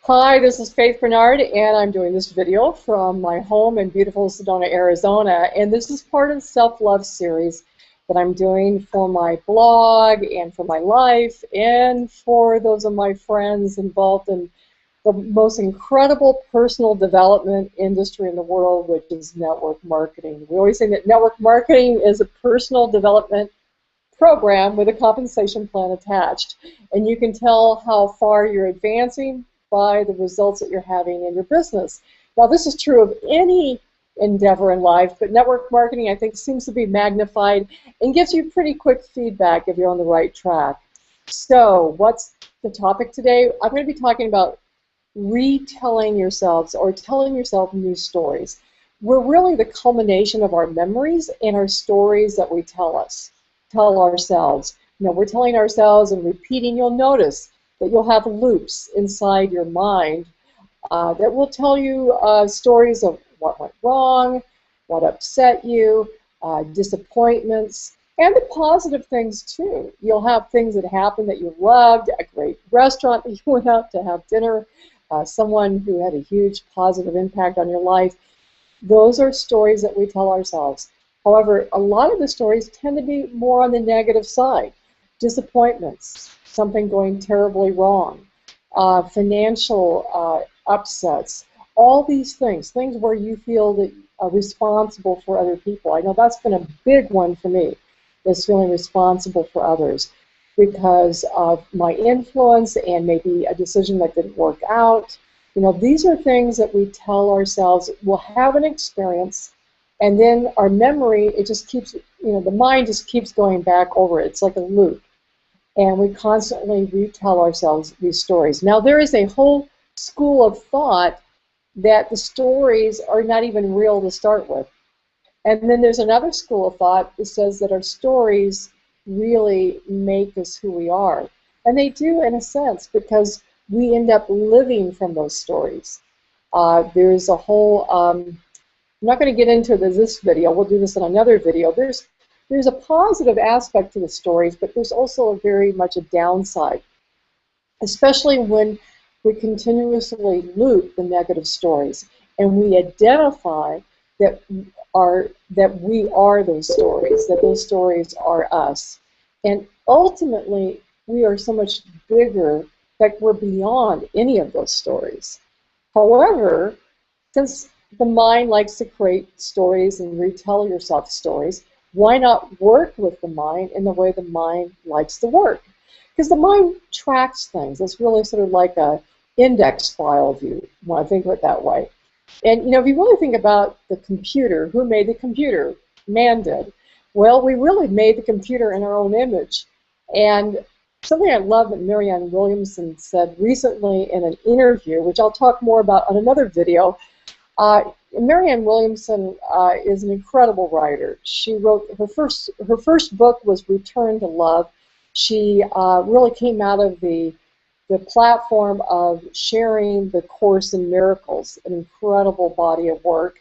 Hi, this is Faith Bernard, and I'm doing this video from my home in beautiful Sedona, Arizona. And this is part of the self-love series that I'm doing for my blog and for my life and for those of my friends involved in the most incredible personal development industry in the world, which is network marketing. We always say that network marketing is a personal development program with a compensation plan attached. And you can tell how far you're advancing by the results that you're having in your business. Now, this is true of any endeavor in life, but network marketing, I think, seems to be magnified and gives you pretty quick feedback if you're on the right track. So, what's the topic today? I'm going to be talking about retelling yourselves or telling yourself new stories. We're really the culmination of our memories and our stories that we tell ourselves. We're telling ourselves and repeating. You'll notice that you'll have loops inside your mind that will tell you stories of what went wrong, what upset you, disappointments, and the positive things too. You'll have things that happened that you loved, a great restaurant that you went out to have dinner, someone who had a huge positive impact on your life. Those are stories that we tell ourselves. However, a lot of the stories tend to be more on the negative side. Disappointments, something going terribly wrong, financial upsets, all these things where you feel that are responsible for other people. I know that's been a big one for me, is feeling responsible for others because of my influence and maybe a decision that didn't work out. These are things that we tell ourselves. We'll have an experience, and then our memory, it just keeps, the mind just keeps going back over it. It's like a loop. And we constantly retell ourselves these stories. Now, there is a whole school of thought that the stories are not even real to start with. And then there's another school of thought that says that our stories really make us who we are. And they do, in a sense, because we end up living from those stories. There's a whole, I'm not going to get into this video, we'll do this in another video. There's a positive aspect to the stories, but there's also very much a downside, especially when we continuously loop the negative stories and we identify that we are those stories, that those stories are us. And ultimately, we are so much bigger that we're beyond any of those stories. However, since the mind likes to create stories and retell yourself stories, why not work with the mind in the way the mind likes to work? Because the mind tracks things. It's really sort of like an index file, if you want to think of it that way. And if you really think about the computer, who made the computer? Man did. Well, we really made the computer in our own image. And something I love that Marianne Williamson said recently in an interview, which I'll talk more about on another video. Marianne Williamson is an incredible writer. She wrote her first book was Return to Love. She really came out of the platform of sharing the Course in Miracles, an incredible body of work.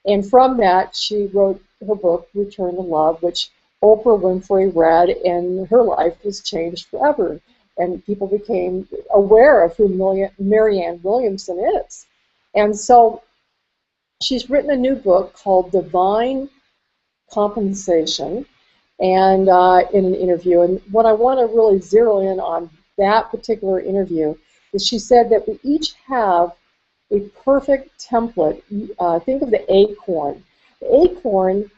And from that, she wrote her book, Return to Love, which Oprah Winfrey read, and her life was changed forever. And people became aware of who Marianne Williamson is. And so she's written a new book called Divine Compensation, and in an interview. And what I want to really zero in on that particular interview is she said that we each have a perfect template. Think of the acorn. The acorn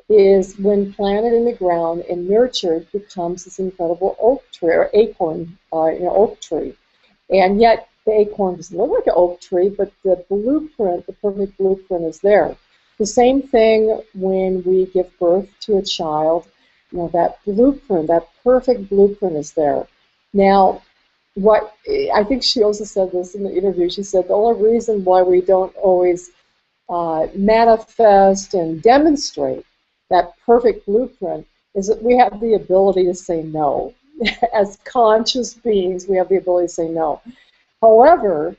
is, when planted in the ground and nurtured, becomes this incredible oak tree, or acorn, oak tree. And yet the acorn doesn't look like an oak tree, but the blueprint, the perfect blueprint, is there. The same thing when we give birth to a child. That blueprint, that perfect blueprint, is there. Now, what I think she also said this in the interview. She said the only reason why we don't always manifest and demonstrate that perfect blueprint is that we have the ability to say no. As conscious beings, we have the ability to say no. However,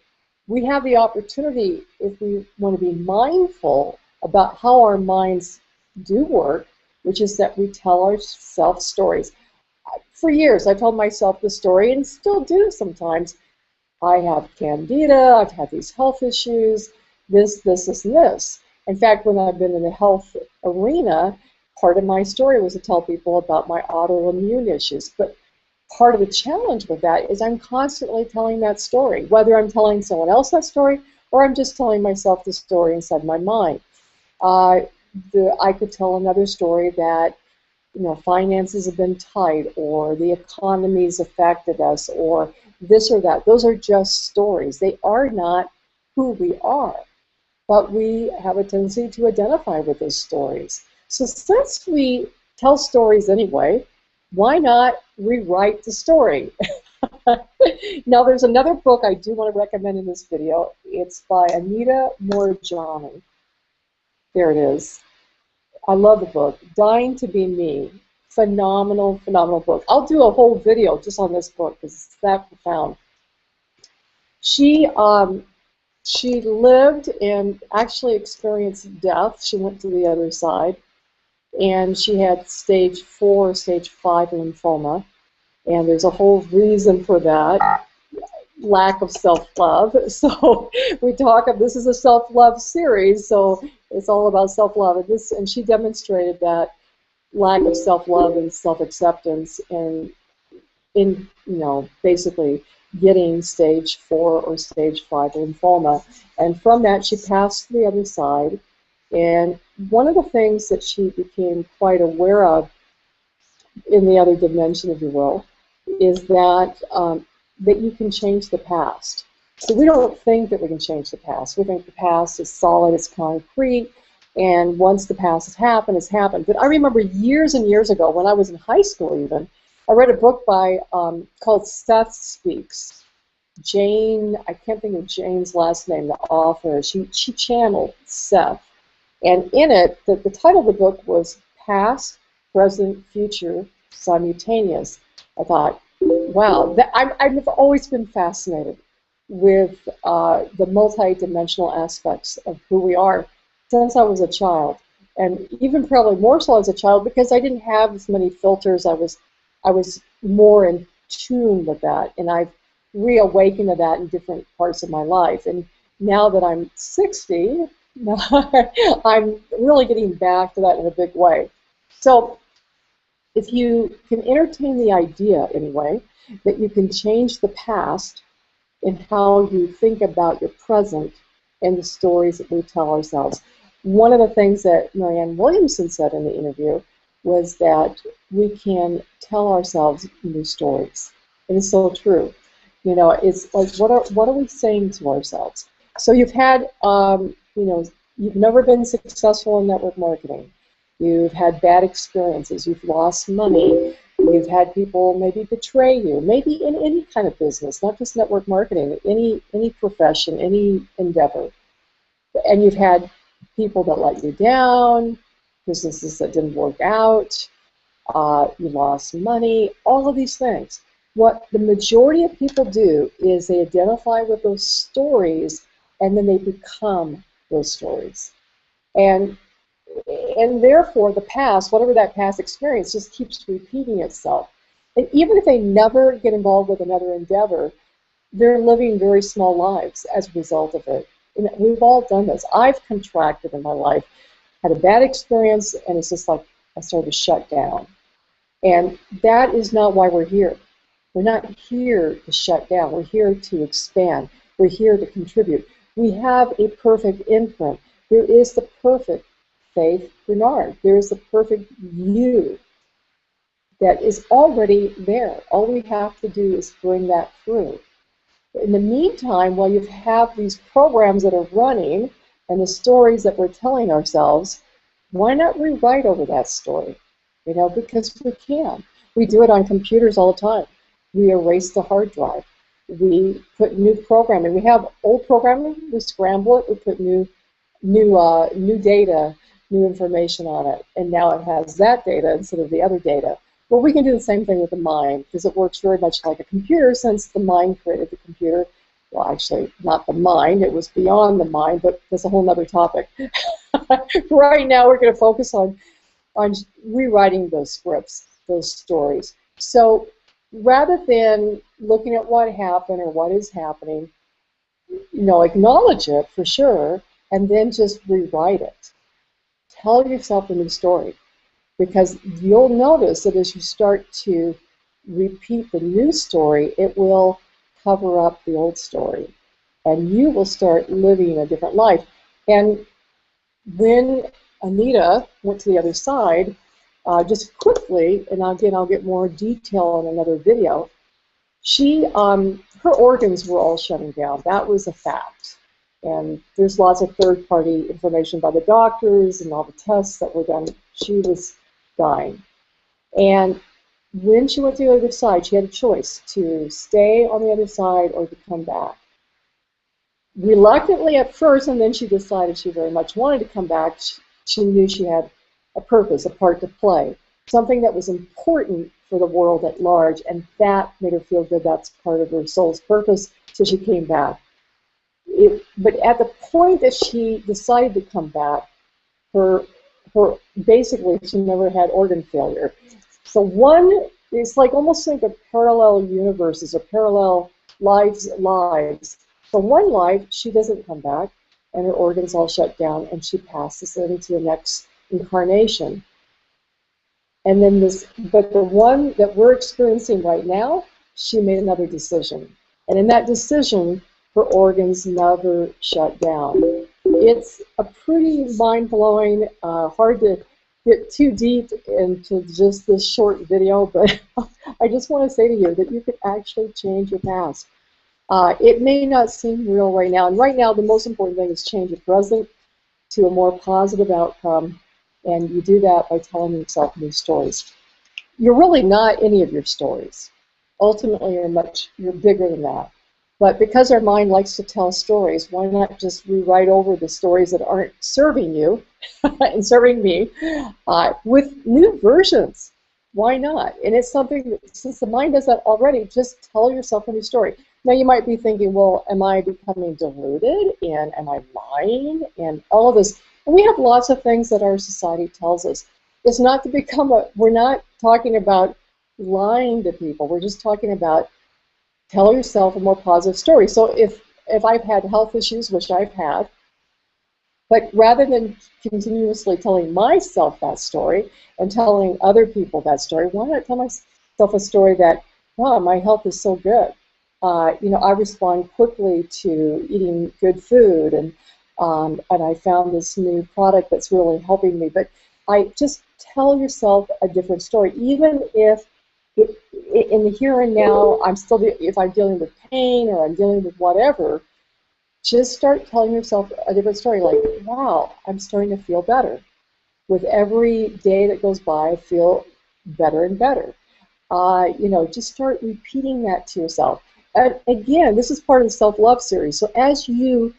we have the opportunity, if we want to be mindful about how our minds do work, which is that we tell ourselves stories. For years, I told myself the story, and still do sometimes. I have candida, I've had these health issues, this, and this. In fact, when I've been in the health arena, part of my story was to tell people about my autoimmune issues. But part of the challenge with that is I'm constantly telling that story, whether I'm telling someone else that story or I'm just telling myself the story inside my mind. I could tell another story that, you know, finances have been tight, or the economy's affected us, or this or that. Those are just stories. They are not who we are, but we have a tendency to identify with those stories. So since we tell stories anyway, why not rewrite the story? Now, there's another book I do want to recommend in this video. It's by Anita Moorjani. There it is. I love the book, Dying to Be Me. Phenomenal, phenomenal book. I'll do a whole video just on this book because it's that profound. She lived and actually experienced death. She went to the other side, and she had stage 4, stage 5 lymphoma, and there's a whole reason for that. Lack of self-love. So we talk of, this is a self-love series, so it's all about self-love, and she demonstrated that lack of self-love and self-acceptance in you know, basically getting stage 4 or stage 5 lymphoma, and from that she passed to the other side. And one of the things that she became quite aware of in the other dimension, if you will, is that that you can change the past. So we don't think that we can change the past. We think the past is solid, it's concrete, and once the past has happened, it's happened. But I remember years and years ago, when I was in high school even, I read a book by called Seth Speaks. Jane, I can't think of Jane's last name, the author, she channeled Seth. And in it, the title of the book was Past, Present, Future, Simultaneous. I thought, wow, I've always been fascinated with the multi-dimensional aspects of who we are since I was a child, and even probably more so as a child because I didn't have as many filters. I was more in tune with that, and I've reawakened to that in different parts of my life. And now that I'm 60, I'm really getting back to that in a big way. So if you can entertain the idea anyway that you can change the past in how you think about your present and the stories that we tell ourselves. One of the things that Marianne Williamson said in the interview was that we can tell ourselves new stories. And it's so true. You know, it's like, what are we saying to ourselves? So you've had, you know, you've never been successful in network marketing. You've had bad experiences. You've lost money. You've had people maybe betray you, maybe in any kind of business, not just network marketing, any profession, any endeavor. And you've had people that let you down, businesses that didn't work out, you lost money, all of these things. What the majority of people do is they identify with those stories and then they become those stories. And therefore the past, whatever that past experience, just keeps repeating itself. And even if they never get involved with another endeavor, they're living very small lives as a result of it. And we've all done this. I've contracted in my life, had a bad experience, and it's just like I started to shut down. And that is not why we're here. We're not here to shut down. We're here to expand. We're here to contribute. We have a perfect imprint. There is the perfect Faith Bernard. There is the perfect you that is already there. All we have to do is bring that through. In the meantime, while you have these programs that are running and the stories that we're telling ourselves, why not rewrite over that story? You know, because we can. We do it on computers all the time. We erase the hard drive. We put new programming. We have old programming. We scramble it. We put new data, new information on it, and now it has that data instead of the other data. Well, we can do the same thing with the mind because it works very much like a computer since the mind created the computer. Well, actually, not the mind. It was beyond the mind, but that's a whole other topic. Right now, we're going to focus on rewriting those scripts, those stories. So rather than looking at what happened or what is happening, acknowledge it for sure, and then just rewrite it. Tell yourself a new story, because you'll notice that as you start to repeat the new story, it will cover up the old story, and you will start living a different life. And when Anita went to the other side, just quickly, and again, I'll get more detail in another video, her organs were all shutting down. That was a fact. And there's lots of third-party information by the doctors and all the tests that were done. She was dying. And when she went to the other side, she had a choice to stay on the other side or to come back. Reluctantly at first, and then she decided she very much wanted to come back. She knew she had a purpose, a part to play, something that was important for the world at large, and that made her feel good. That's part of her soul's purpose, so she came back. But at the point that she decided to come back, basically she never had organ failure. So it's like almost like a parallel universes or parallel lives. So one life, she doesn't come back, and her organs all shut down, and she passes into the next incarnation. And then but the one that we're experiencing right now, she made another decision. And in that decision, her organs never shut down. It's a pretty mind-blowing, hard to get too deep into just this short video, but I just want to say to you that you could actually change your past. It may not seem real right now, and right now the most important thing is change your present to a more positive outcome, and you do that by telling yourself new stories. You're really not any of your stories. Ultimately, you're bigger than that. But because our mind likes to tell stories, why not just rewrite over the stories that aren't serving you and serving me with new versions? Why not? And it's something that, since the mind does that already, just tell yourself a new story. Now you might be thinking, well, am I becoming deluded, and am I lying, and all of this? And we have lots of things that our society tells us. It's not to become we're not talking about lying to people. We're just talking about tell yourself a more positive story. So if I've had health issues, which I've had, but rather than continuously telling myself that story and telling other people that story, why not tell myself a story that, wow, my health is so good. I respond quickly to eating good food, and I found this new product that's really helping me. But I just tell yourself a different story, even if in the here and now, if I'm dealing with pain or I'm dealing with whatever, just start telling yourself a different story. Like, wow, I'm starting to feel better. With every day that goes by, I feel better and better. Just start repeating that to yourself. And again, this is part of the self-love series. So as you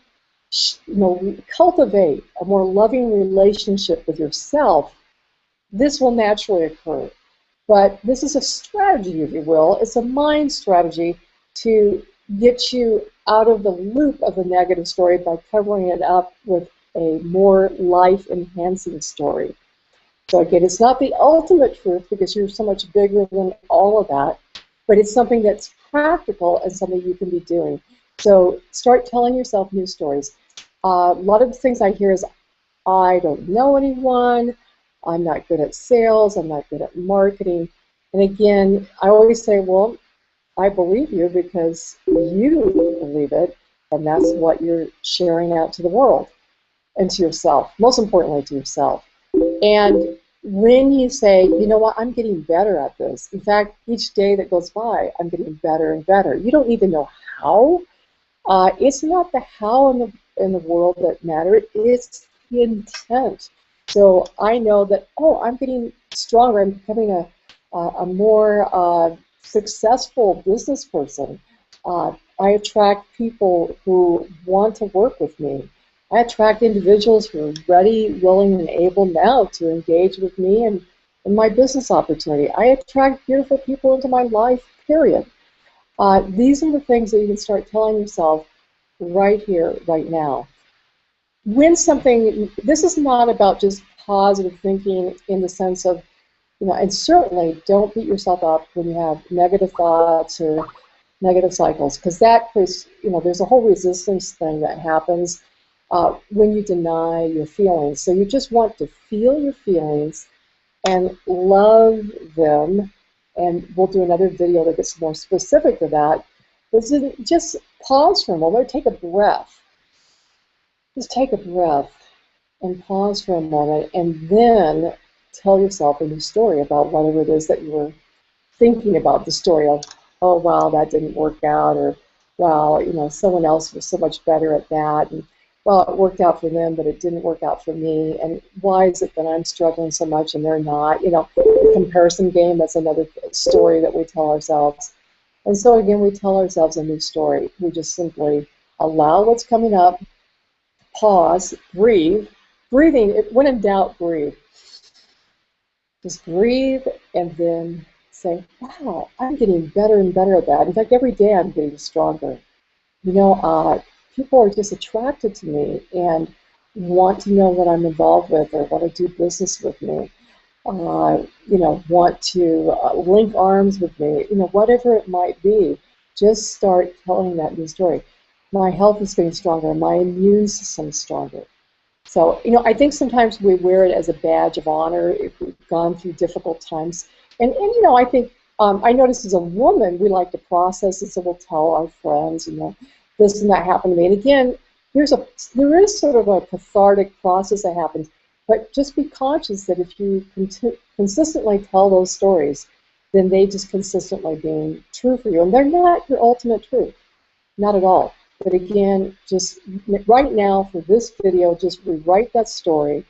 cultivate a more loving relationship with yourself, this will naturally occur. But this is a strategy, if you will. It's a mind strategy to get you out of the loop of the negative story by covering it up with a more life-enhancing story. So again, it's not the ultimate truth because you're so much bigger than all of that, but it's something that's practical and something you can be doing. So start telling yourself new stories. A lot of the things I hear is, I don't know anyone, I'm not good at sales, I'm not good at marketing. And again, I always say, well, I believe you because you believe it, and that's what you're sharing out to the world and to yourself, most importantly to yourself. And when you say, you know what, I'm getting better at this. In fact, each day that goes by, I'm getting better and better. You don't even know how. It's not the how in the world that matters. It's the intent. So I know that, oh, I'm getting stronger. I'm becoming a more successful business person. I attract people who want to work with me. I attract individuals who are ready, willing, and able now to engage with me and in my business opportunity. I attract beautiful people into my life, period. These are the things that you can start telling yourself right here, right now. When this is not about just positive thinking in the sense of And certainly don't beat yourself up when you have negative thoughts or negative cycles, because that creates, there's a whole resistance thing that happens when you deny your feelings. So you just want to feel your feelings and love them. And we'll do another video that gets more specific to that. But just pause for a moment, take a breath. Just take a breath and pause for a moment, and then tell yourself a new story about whatever it is that you were thinking about, the story of, oh, wow, that didn't work out, or, wow, someone else was so much better at that, and, well, it worked out for them, but it didn't work out for me, and why is it that I'm struggling so much and they're not? The comparison game, that's another story that we tell ourselves. And so, again, we tell ourselves a new story. We just simply allow what's coming up, pause, breathe. Breathing, when in doubt, breathe. Just breathe and then say, wow, I'm getting better and better at that. In fact, every day I'm getting stronger. People are just attracted to me and want to know what I'm involved with or want to do business with me. Want to link arms with me. Whatever it might be, just start telling that new story. My health is getting stronger. My immune system is stronger. So, I think sometimes we wear it as a badge of honor if we've gone through difficult times. And I think, I noticed as a woman, we like to process it, so we'll tell our friends, this and that happened to me. And again, there is sort of a cathartic process that happens, but just be conscious that if you consistently tell those stories, then they just consistently being true for you. And they're not your ultimate truth, not at all. But again, just right now for this video, just rewrite that story.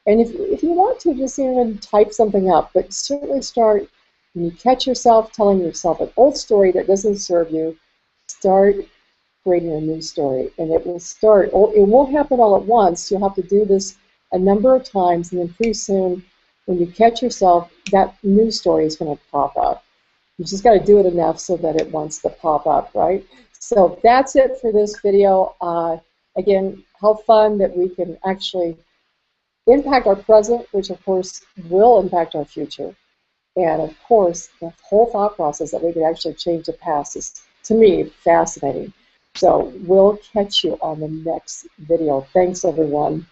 And if you want to, just even type something up. But certainly start, when you catch yourself telling yourself an old story that doesn't serve you, start creating a new story. And it will start, it won't happen all at once. You'll have to do this a number of times. And then pretty soon, when you catch yourself, that new story is going to pop up. You just got to do it enough so that it wants to pop up, right? So that's it for this video. Again, how fun that we can actually impact our present, which of course will impact our future. And of course, the whole thought process that we can actually change the past is, to me, fascinating. So we'll catch you on the next video. Thanks, everyone.